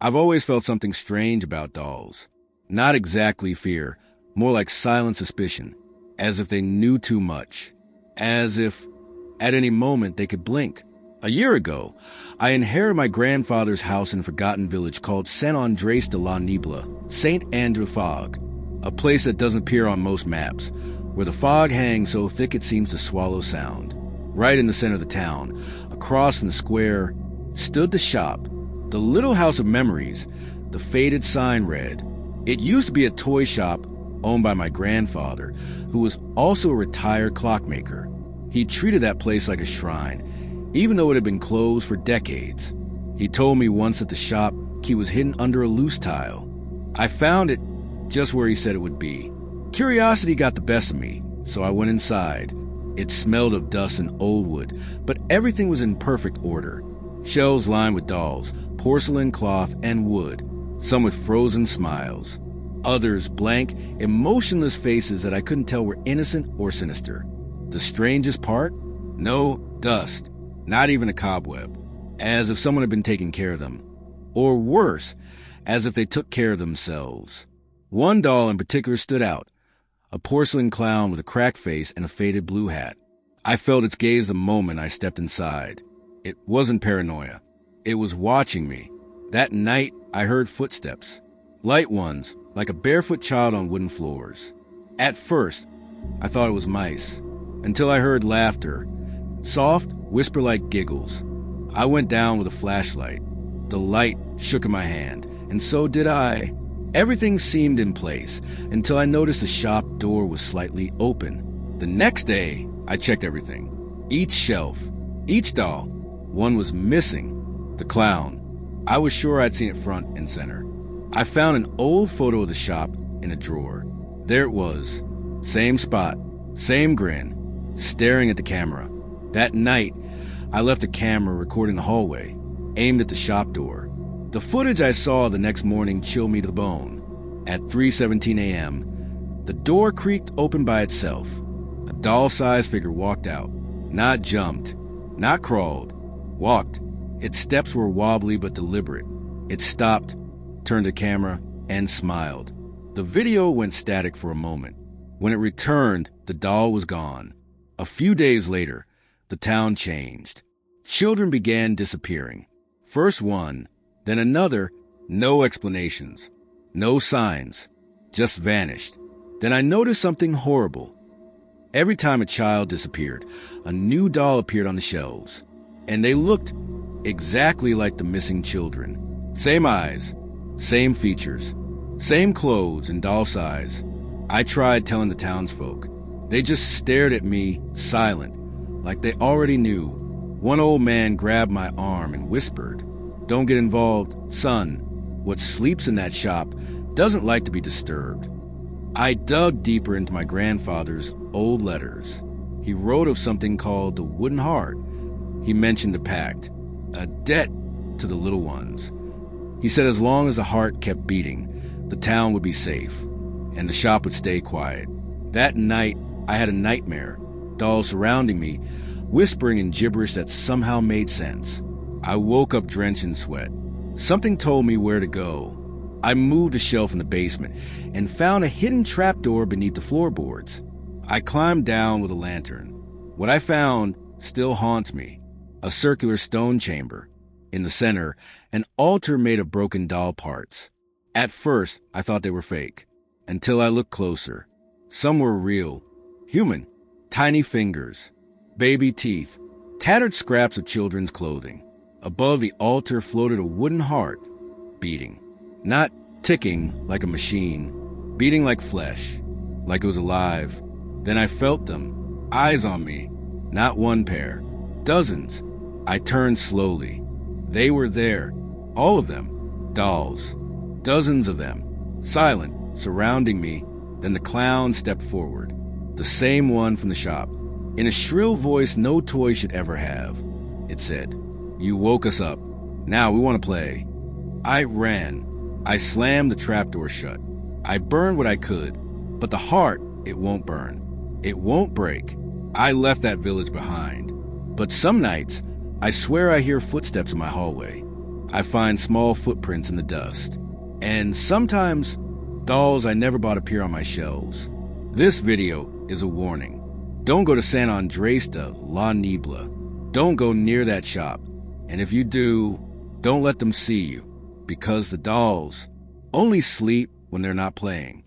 I've always felt something strange about dolls. Not exactly fear, more like silent suspicion, as if they knew too much, as if at any moment they could blink. A year ago, I inherited my grandfather's house in a forgotten village called Saint Andres de la Niebla, St. Andrew Fog, a place that doesn't appear on most maps, where the fog hangs so thick it seems to swallow sound. Right in the center of the town, across from the square, stood the shop, the little house of memories. The faded sign read, "It used to be a toy shop owned by my grandfather, who was also a retired clockmaker. He treated that place like a shrine, even though it had been closed for decades. He told me once that the shop key was hidden under a loose tile. I found it just where he said it would be. Curiosity got the best of me, so I went inside. It smelled of dust and old wood, but everything was in perfect order. Shelves lined with dolls, porcelain, cloth, and wood, some with frozen smiles. Others blank, emotionless faces that I couldn't tell were innocent or sinister. The strangest part? No dust, not even a cobweb, as if someone had been taking care of them. Or worse, as if they took care of themselves. One doll in particular stood out, a porcelain clown with a cracked face and a faded blue hat. I felt its gaze the moment I stepped inside. It wasn't paranoia. It was watching me. That night, I heard footsteps. Light ones, like a barefoot child on wooden floors. At first, I thought it was mice, until I heard laughter. Soft, whisper-like giggles. I went down with a flashlight. The light shook in my hand, and so did I. Everything seemed in place, until I noticed the shop door was slightly open. The next day, I checked everything. Each shelf, each doll. One was missing. The clown. I was sure I'd seen it front and center. I found an old photo of the shop in a drawer. There it was. Same spot, same grin, staring at the camera. That night, I left a camera recording the hallway, aimed at the shop door. The footage I saw the next morning chilled me to the bone. At 3:17 a.m., the door creaked open by itself. A doll-sized figure walked out. Not jumped, not crawled, walked. Its steps were wobbly but deliberate. It stopped, turned the camera, and smiled. The video went static for a moment. When it returned, the doll was gone. A few days later, the town changed. Children began disappearing. First one, then another, no explanations, no signs, just vanished. Then I noticed something horrible. Every time a child disappeared, a new doll appeared on the shelves, and they looked exactly like the missing children. Same eyes, same features, same clothes and doll size. I tried telling the townsfolk. They just stared at me, silent, like they already knew. One old man grabbed my arm and whispered, "Don't get involved, son. What sleeps in that shop doesn't like to be disturbed." I dug deeper into my grandfather's old letters. He wrote of something called the wooden heart. He mentioned a pact, a debt to the little ones. He said as long as the heart kept beating, the town would be safe, and the shop would stay quiet. That night, I had a nightmare, dolls surrounding me, whispering in gibberish that somehow made sense. I woke up drenched in sweat. Something told me where to go. I moved a shelf in the basement and found a hidden trapdoor beneath the floorboards. I climbed down with a lantern. What I found still haunts me. A circular stone chamber. In the center, an altar made of broken doll parts. At first, I thought they were fake, until I looked closer. Some were real, human, tiny fingers, baby teeth, tattered scraps of children's clothing. Above the altar floated a wooden heart, beating. Not ticking like a machine, beating like flesh, like it was alive. Then I felt them, eyes on me, not one pair, dozens. I turned slowly. They were there, all of them, dolls, dozens of them, silent, surrounding me. Then the clown stepped forward, the same one from the shop. In a shrill voice no toy should ever have, it said, "You woke us up. Now we want to play." I ran. I slammed the trapdoor shut. I burned what I could, but the heart, it won't burn. It won't break. I left that village behind. But some nights, I swear I hear footsteps in my hallway. I find small footprints in the dust. And sometimes, dolls I never bought appear on my shelves. This video is a warning. Don't go to San Andres de la Niebla. Don't go near that shop. And if you do, don't let them see you, because the dolls only sleep when they're not playing.